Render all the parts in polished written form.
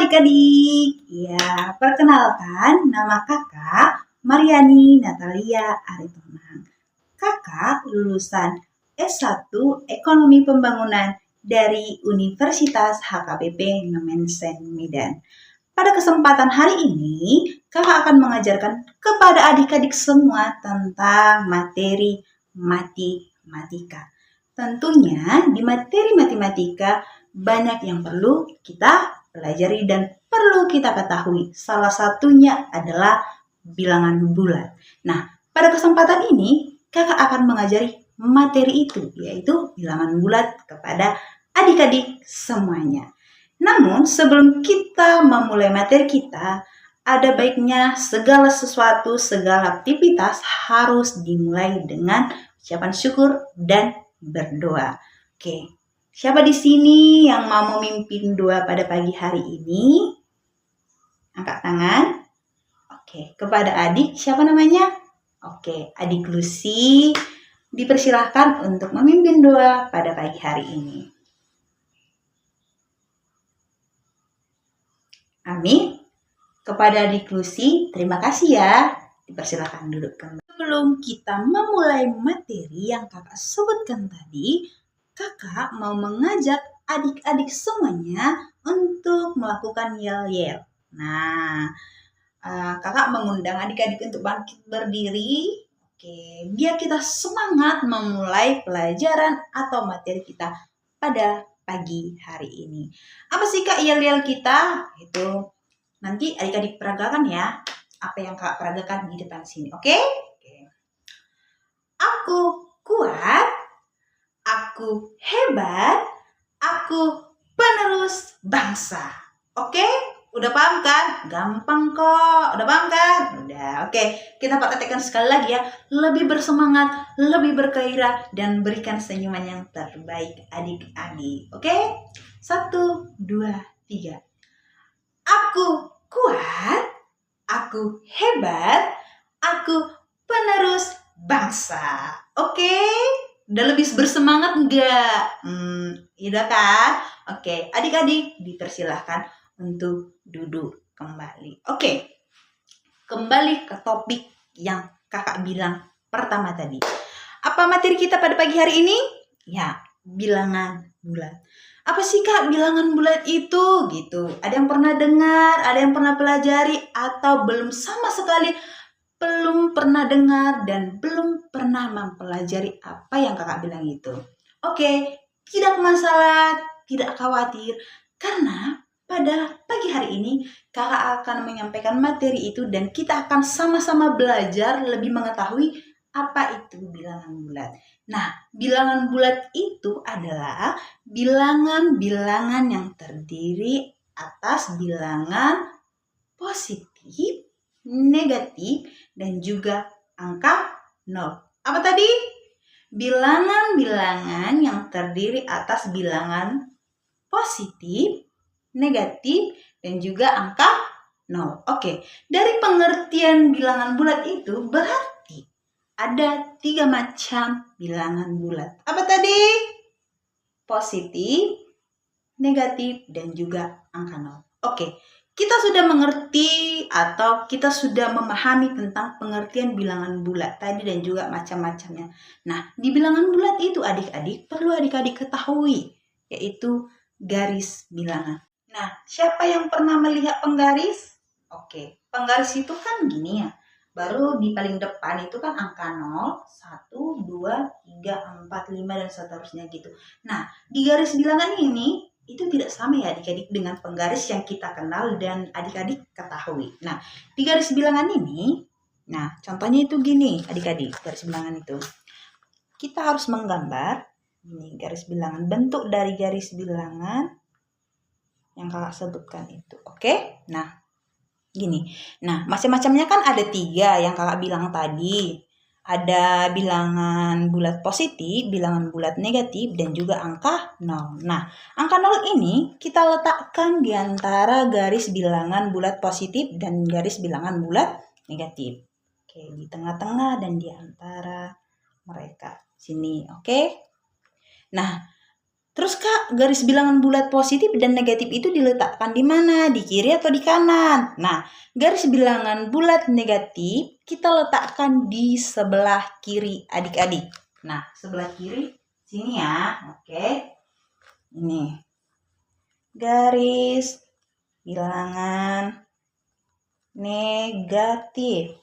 adik-adik. Ya, perkenalkan nama kakak Mariani Natalia Aritonang. Kakak lulusan S1 Ekonomi Pembangunan dari Universitas HKBP Ngemensen Medan. Pada kesempatan hari ini, kakak akan mengajarkan kepada adik-adik semua tentang materi matematika. Tentunya di materi matematika banyak yang perlu kita pelajari dan perlu kita ketahui. Salah satunya adalah bilangan bulat. Nah, pada kesempatan ini kakak akan mengajari materi itu, yaitu bilangan bulat kepada adik-adik semuanya. Namun sebelum kita memulai materi kita, ada baiknya segala sesuatu, segala aktivitas harus dimulai dengan ucapan syukur dan berdoa. Oke, siapa di sini yang mau memimpin doa pada pagi hari ini? Angkat tangan. Oke, kepada adik, siapa namanya? Oke, adik Lucy, dipersilahkan untuk memimpin doa pada pagi hari ini. Amin. Kepada adik Lucy, terima kasih ya. Dipersilahkan duduk kembali. Sebelum kita memulai materi yang kakak sebutkan tadi, kakak mau mengajak adik-adik semuanya untuk melakukan yel-yel. Nah, kakak mengundang adik-adik untuk bangkit berdiri. Oke, biar kita semangat memulai pelajaran atau materi kita pada pagi hari ini. Apa sih kak yel-yel kita? Itu nanti adik-adik peragakan ya. Apa yang kakak peragakan di depan sini, oke? Aku kuat, aku hebat, aku penerus bangsa. Oke? Udah paham kan? Gampang kok. Udah paham kan? Udah. Oke, kita praktekkan sekali lagi ya. Lebih bersemangat, lebih bergairah, dan berikan senyuman yang terbaik adik-adik. Oke? 1, 2, 3. Aku kuat, aku hebat, aku penerus bangsa. Oke? Udah lebih bersemangat enggak? Udah kan? Oke, adik-adik dipersilahkan untuk duduk kembali. Oke, kembali ke topik yang kakak bilang pertama tadi. Apa materi kita pada pagi hari ini? Ya, bilangan bulat. Apa sih kak bilangan bulat itu? Gitu. Ada yang pernah dengar, ada yang pernah pelajari, atau belum sama sekali belum pernah dengar dan belum pernah mempelajari apa yang kakak bilang itu. Oke, tidak masalah, tidak khawatir, karena pada pagi hari ini kakak akan menyampaikan materi itu dan kita akan sama-sama belajar lebih mengetahui apa itu bilangan bulat. Nah, bilangan bulat itu adalah bilangan-bilangan yang terdiri atas bilangan positif, negatif, dan juga angka 0. Apa tadi? Bilangan-bilangan yang terdiri atas bilangan positif, negatif, dan juga angka 0. Oke, dari pengertian bilangan bulat itu berarti ada 3 macam bilangan bulat. Apa tadi? Positif, negatif, dan juga angka 0. Oke, kita sudah mengerti atau kita sudah memahami tentang pengertian bilangan bulat tadi dan juga macam-macamnya. Nah, di bilangan bulat itu adik-adik perlu adik-adik ketahui, yaitu garis bilangan. Nah, siapa yang pernah melihat penggaris? Oke, penggaris itu kan gini ya. Baru di paling depan itu kan angka 0, 1, 2, 3, 4, 5, dan seterusnya gitu. Nah, di garis bilangan ini itu tidak sama ya adik-adik dengan penggaris yang kita kenal dan adik-adik ketahui. Nah, di garis bilangan ini, nah contohnya itu gini adik-adik, garis bilangan itu. Kita harus menggambar, ini garis bilangan, bentuk dari garis bilangan yang kakak sebutkan itu. Oke? Nah, gini. Nah, macam-macamnya kan ada 3 yang kakak bilang tadi. Ada bilangan bulat positif, bilangan bulat negatif, dan juga angka 0. Nah, angka 0 ini kita letakkan di antara garis bilangan bulat positif dan garis bilangan bulat negatif. Oke, di tengah-tengah dan di antara mereka. Sini, oke? Nah, Terus Kak, garis bilangan bulat positif dan negatif itu diletakkan di mana? Di kiri atau di kanan? Nah, garis bilangan bulat negatif kita letakkan di sebelah kiri adik-adik. Nah, sebelah kiri sini ya. Oke. Ini. Garis bilangan negatif.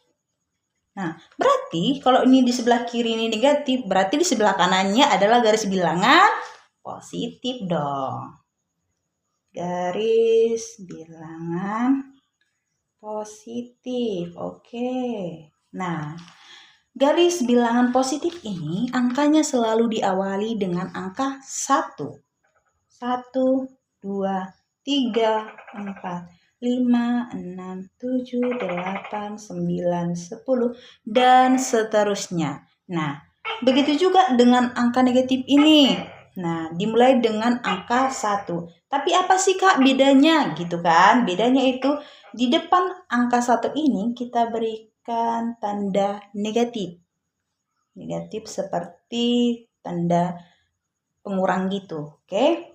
Nah, berarti kalau ini di sebelah kiri ini negatif, berarti di sebelah kanannya adalah garis bilangan positif dong. Garis bilangan positif. Oke. Nah, garis bilangan positif ini angkanya selalu diawali dengan angka 1. 1, 2, 3, 4, 5, 6, 7, 8, 9, 10, dan seterusnya. Nah, begitu juga dengan angka negatif ini. Nah, dimulai dengan angka 1. Tapi apa sih Kak bedanya? Gitu kan? Bedanya itu di depan angka 1 ini kita berikan tanda negatif. Negatif seperti tanda pengurang gitu. Oke?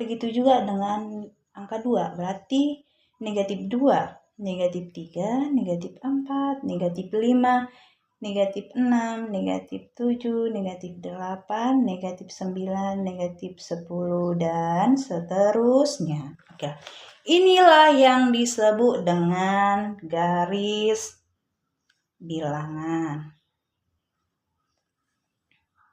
Begitu juga dengan angka 2. Berarti negatif 2, negatif 3, negatif 4, negatif 5, negatif 6, negatif 7, negatif 8, negatif 9, negatif 10, dan seterusnya. Oke. Inilah yang disebut dengan garis bilangan.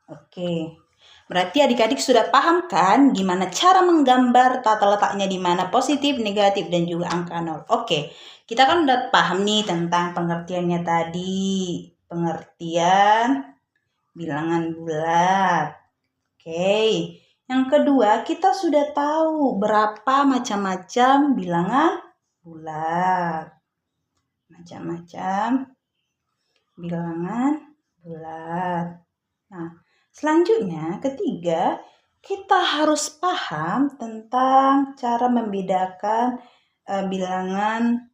Oke. Berarti adik-adik sudah paham kan gimana cara menggambar tata letaknya di mana positif, negatif, dan juga angka 0. Oke, kita kan udah paham nih tentang pengertiannya tadi. Pengertian bilangan bulat. Oke, yang kedua kita sudah tahu berapa macam-macam bilangan bulat. Macam-macam bilangan bulat. Nah, selanjutnya, ketiga, kita harus paham tentang cara membedakan bilangan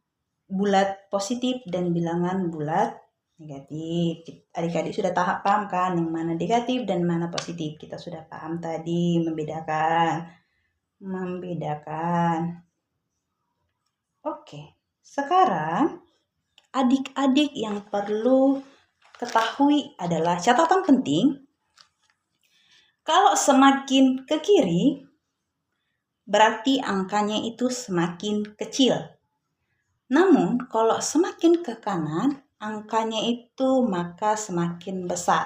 bulat positif dan bilangan bulat negatif. Adik-adik sudah paham kan yang mana negatif dan mana positif. Kita sudah paham tadi membedakan. Oke, sekarang adik-adik yang perlu ketahui adalah catatan penting. Kalau semakin ke kiri, berarti angkanya itu semakin kecil. Namun, kalau semakin ke kanan, angkanya itu maka semakin besar.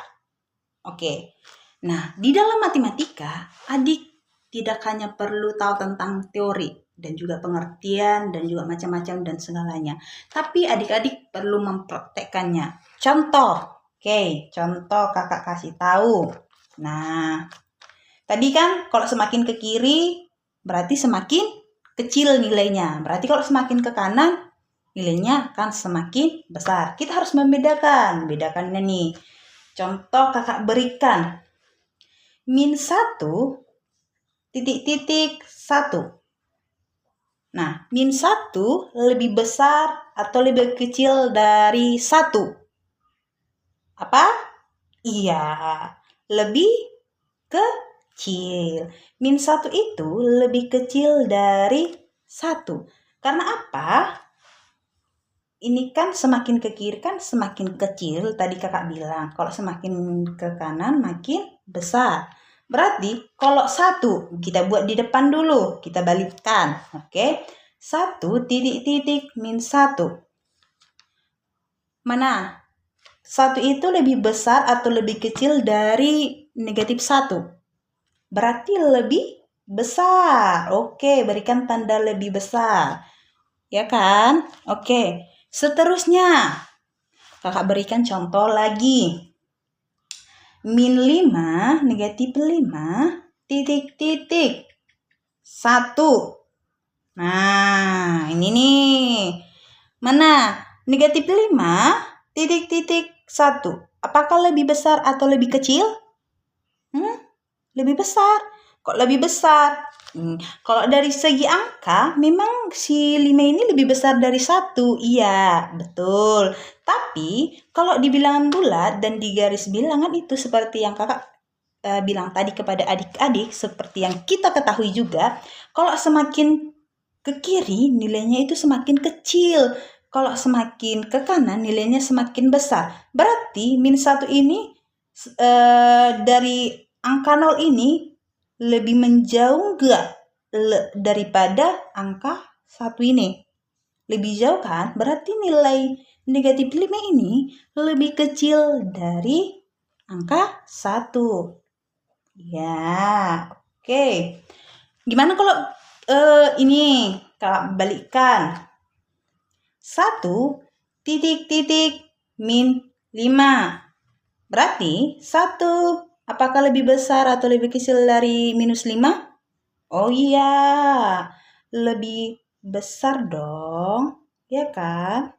Oke. Nah, di dalam matematika, adik tidak hanya perlu tahu tentang teori dan juga pengertian dan juga macam-macam dan segalanya. Tapi adik-adik perlu mempraktekkannya. Contoh. Oke, contoh kakak kasih tahu. Nah, tadi kan kalau semakin ke kiri berarti semakin kecil nilainya. Berarti kalau semakin ke kanan nilainya akan semakin besar. Kita harus membedakan. Bedakannya nih. Contoh kakak berikan. -1 titik-titik 1. Nah, -1 lebih besar atau lebih kecil dari 1? Apa? Iya. Lebih kecil. -1 itu lebih kecil dari 1. Karena apa? Ini kan semakin ke kiri kan semakin kecil. Tadi kakak bilang. Kalau semakin ke kanan makin besar. Berarti kalau 1 kita buat di depan dulu. Kita balikkan. Oke. 1 titik-titik -1. Mana? 1 itu lebih besar atau lebih kecil dari negatif 1? Berarti lebih besar. Oke, berikan tanda lebih besar. Ya kan? Oke, seterusnya. Kakak berikan contoh lagi. -5, negatif 5, titik-titik 1. Nah, ini nih. Mana? Negatif 5, titik-titik 1. Apakah lebih besar atau lebih kecil? Lebih besar. Kok lebih besar? Kalau dari segi angka, memang si 5 ini lebih besar dari 1. Iya, betul. Tapi, kalau di bilangan bulat dan di garis bilangan itu seperti yang kakak bilang tadi kepada adik-adik, seperti yang kita ketahui juga, kalau semakin ke kiri nilainya itu semakin kecil. Kalau semakin ke kanan nilainya semakin besar. Berarti min 1 ini dari angka 0 ini lebih menjauh enggak daripada angka 1 ini? Lebih jauh kan? Berarti nilai negatif 5 ini lebih kecil dari angka 1. Ya, oke. Gimana kalau ini Kak balikkan? 1 titik min 5. Berarti 1 apakah lebih besar atau lebih kecil dari minus 5? Oh iya, lebih besar dong, ya kan?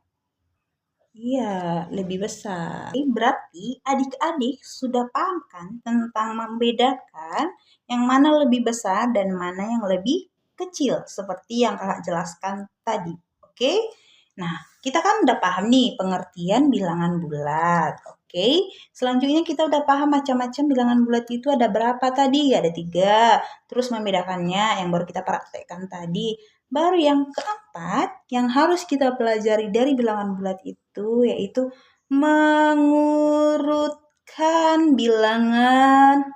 Iya, lebih besar. Berarti adik-adik sudah paham kan tentang membedakan yang mana lebih besar dan mana yang lebih kecil, seperti yang kakak jelaskan tadi. Oke? Nah, kita kan udah paham nih pengertian bilangan bulat. Oke? Selanjutnya kita udah paham macam-macam bilangan bulat itu ada berapa tadi? Ada 3. Terus membedakannya yang baru kita praktekkan tadi. Baru yang keempat yang harus kita pelajari dari bilangan bulat itu yaitu mengurutkan bilangan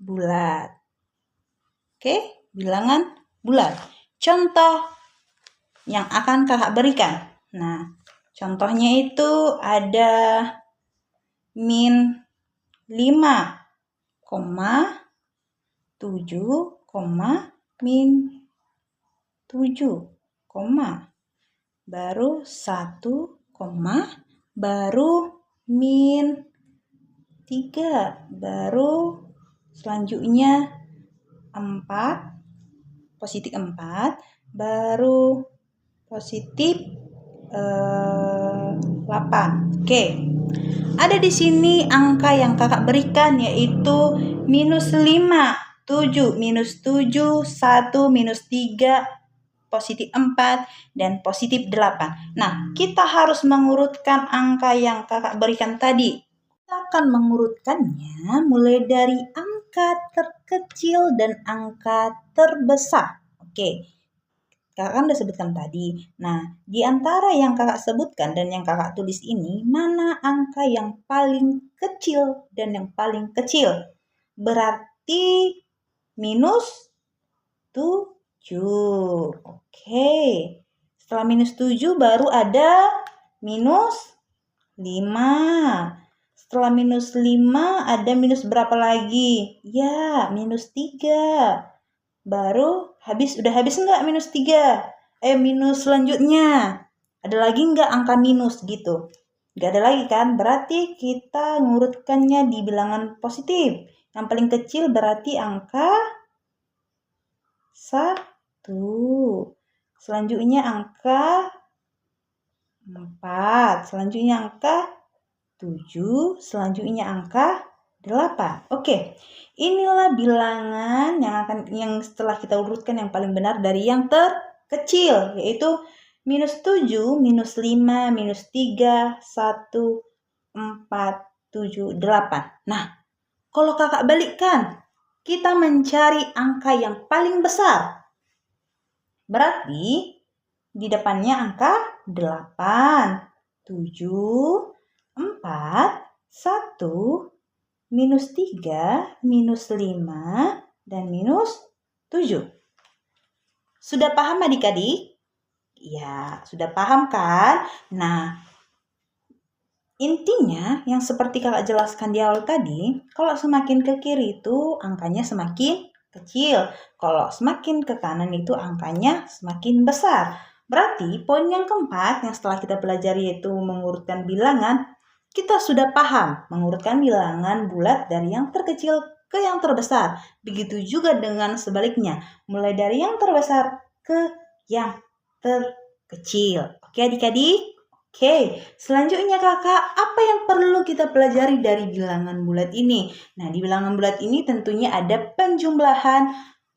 bulat. Oke, bilangan bulat. Contoh yang akan kakak berikan. Nah, contohnya itu ada min 5,7, min 7, baru 1, baru min 3, baru selanjutnya 4, positif 4, baru positif 8. Oke. Ada di sini angka yang kakak berikan yaitu minus 5, 7, minus 7, 1, minus 3, positif 4, dan positif 8. Nah, kita harus mengurutkan angka yang kakak berikan tadi. Kita akan mengurutkannya mulai dari angka terkecil dan angka terbesar. Oke, kakak kan udah sebutkan tadi. Nah, di antara yang kakak sebutkan dan yang kakak tulis ini, mana angka yang paling kecil dan yang paling kecil? Berarti minus 7. Oke. Setelah minus 7 baru ada minus 5. Setelah minus 5 ada minus berapa lagi? Ya, minus 3. Baru udah habis enggak minus 3? Minus selanjutnya. Ada lagi enggak angka minus gitu? Enggak ada lagi kan? Berarti kita ngurutkannya di bilangan positif. Yang paling kecil berarti angka 1. Selanjutnya angka 4. Selanjutnya angka 7. Selanjutnya angka 8. Oke. Inilah bilangan yang setelah kita urutkan yang paling benar dari yang terkecil, yaitu minus 7, minus 5, minus 3, 1, 4, 7, 8. Nah, kalau kakak balikkan, kita mencari angka yang paling besar. Berarti di depannya angka 8, 7, 4, 1, minus 3, minus 5, dan minus 7. Sudah paham adik-adik? Ya, sudah paham kan? Nah, intinya yang seperti kakak jelaskan di awal tadi, kalau semakin ke kiri itu angkanya semakin kecil. Kalau semakin ke kanan itu angkanya semakin besar. Berarti poin yang keempat yang setelah kita pelajari yaitu mengurutkan bilangan, kita sudah paham mengurutkan bilangan bulat dari yang terkecil ke yang terbesar. Begitu juga dengan sebaliknya, mulai dari yang terbesar ke yang terkecil. Oke adik-adik? Oke, selanjutnya kakak, apa yang perlu kita pelajari dari bilangan bulat ini? Nah, di bilangan bulat ini tentunya ada penjumlahan,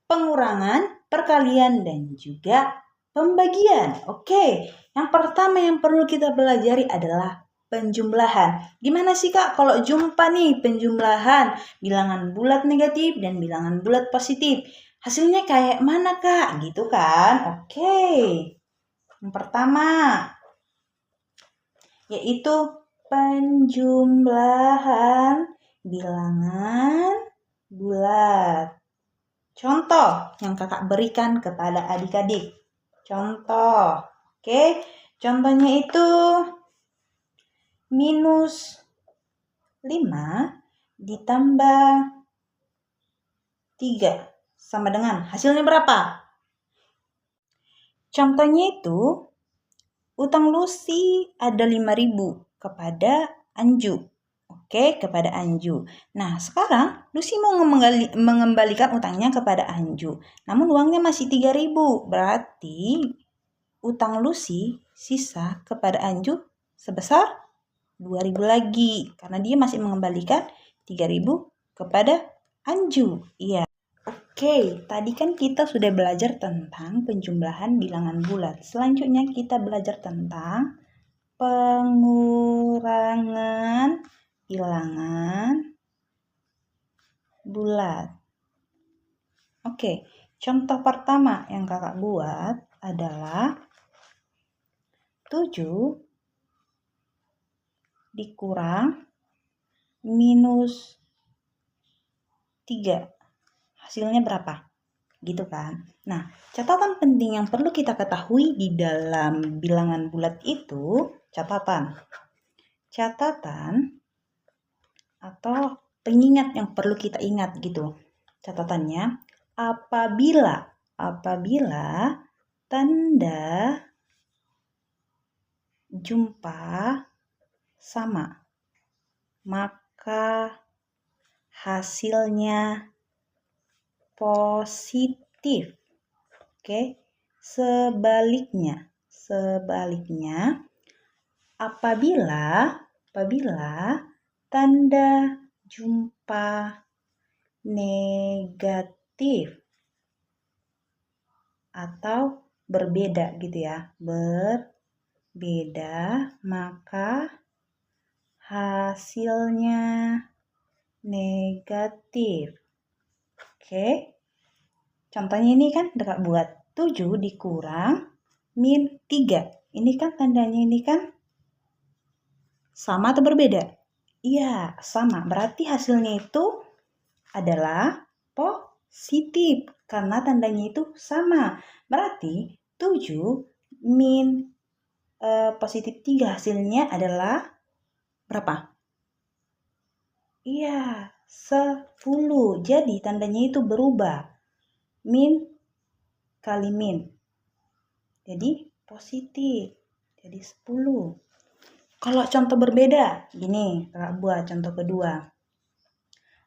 pengurangan, perkalian, dan juga pembagian. Oke, yang pertama yang perlu kita pelajari adalah penjumlahan. Gimana sih Kak kalau jumpa nih penjumlahan bilangan bulat negatif dan bilangan bulat positif? Hasilnya kayak mana Kak? Gitu kan? Oke. Yang pertama yaitu penjumlahan bilangan bulat. Contoh yang kakak berikan kepada adik-adik. Contoh, oke. Contohnya itu minus 5 ditambah 3 sama dengan hasilnya berapa? Contohnya itu utang Lucy ada 5.000 kepada Anju. Oke, kepada Anju. Nah, sekarang Lucy mau mengembalikan utangnya kepada Anju. Namun uangnya masih 3.000. Berarti utang Lucy sisa kepada Anju sebesar 2.000 lagi. Karena dia masih mengembalikan 3.000 kepada Anju. Iya. Oke, tadi kan kita sudah belajar tentang penjumlahan bilangan bulat. Selanjutnya kita belajar tentang pengurangan bilangan bulat. Oke, contoh pertama yang kakak buat adalah 7 dikurang minus 3. Hasilnya berapa? Gitu kan. Nah, catatan penting yang perlu kita ketahui di dalam bilangan bulat itu, catatan atau pengingat yang perlu kita ingat gitu. Catatannya, apabila tanda jumpa sama, maka hasilnya positif. Oke. Sebaliknya apabila tanda jumpa negatif atau berbeda gitu ya. Berbeda, maka hasilnya negatif. Oke. Contohnya ini kan kakak buat 7 dikurang min 3. Ini kan tandanya ini kan sama atau berbeda? Iya, sama. Berarti hasilnya itu adalah positif karena tandanya itu sama. Berarti 7 min positif 3 hasilnya adalah berapa? Iya, 10. Jadi tandanya itu berubah. Min kali min. Jadi positif. Jadi 10. Kalau contoh berbeda, gini, kakak buat contoh kedua.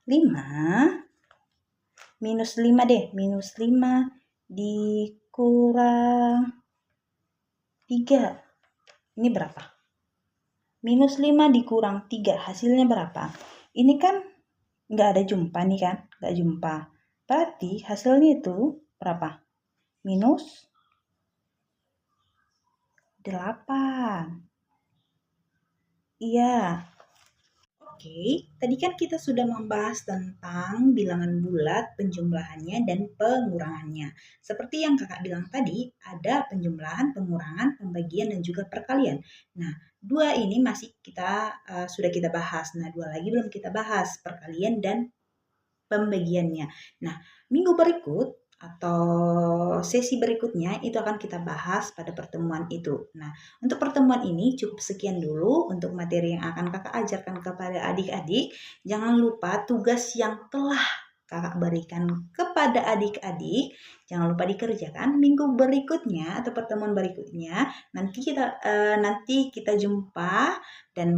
5 minus 5 deh. Minus 5 dikurang 3. Ini berapa? Minus 5 dikurang 3. Hasilnya berapa? Ini kan nggak ada jumpa nih kan? Nggak jumpa. Berarti hasilnya itu berapa? Minus 8. Iya. Oke, tadi kan kita sudah membahas tentang bilangan bulat, penjumlahannya, dan pengurangannya. Seperti yang kakak bilang tadi, ada penjumlahan, pengurangan, pembagian, dan juga perkalian. Nah, 2 ini masih sudah kita bahas. Nah, 2 lagi belum kita bahas, perkalian dan pembagiannya. Nah, minggu berikut atau sesi berikutnya itu akan kita bahas pada pertemuan itu. Nah, untuk pertemuan ini cukup sekian dulu untuk materi yang akan kakak ajarkan kepada adik-adik. Jangan lupa tugas yang telah kakak berikan kepada adik-adik, jangan lupa dikerjakan. Minggu berikutnya atau pertemuan berikutnya nanti kita jumpa dan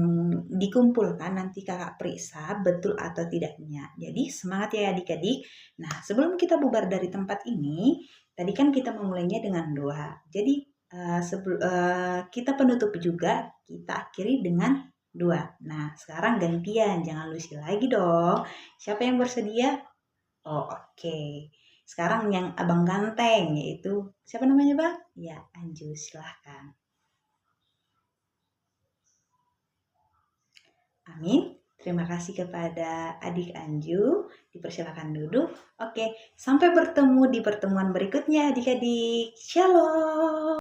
dikumpulkan, nanti kakak periksa betul atau tidaknya. Jadi semangat ya adik-adik. Nah, sebelum kita bubar dari tempat ini, tadi kan kita memulainya dengan doa. Jadi kita penutup juga, kita akhiri dengan doa. Nah, sekarang gantian, jangan Lucy lagi dong. Siapa yang bersedia? Oh, oke. Sekarang yang abang ganteng, yaitu siapa namanya bang? Ya, Anju, silahkan. Amin. Terima kasih kepada adik Anju. Dipersilakan duduk. Oke, sampai bertemu di pertemuan berikutnya adik-adik. Shalom.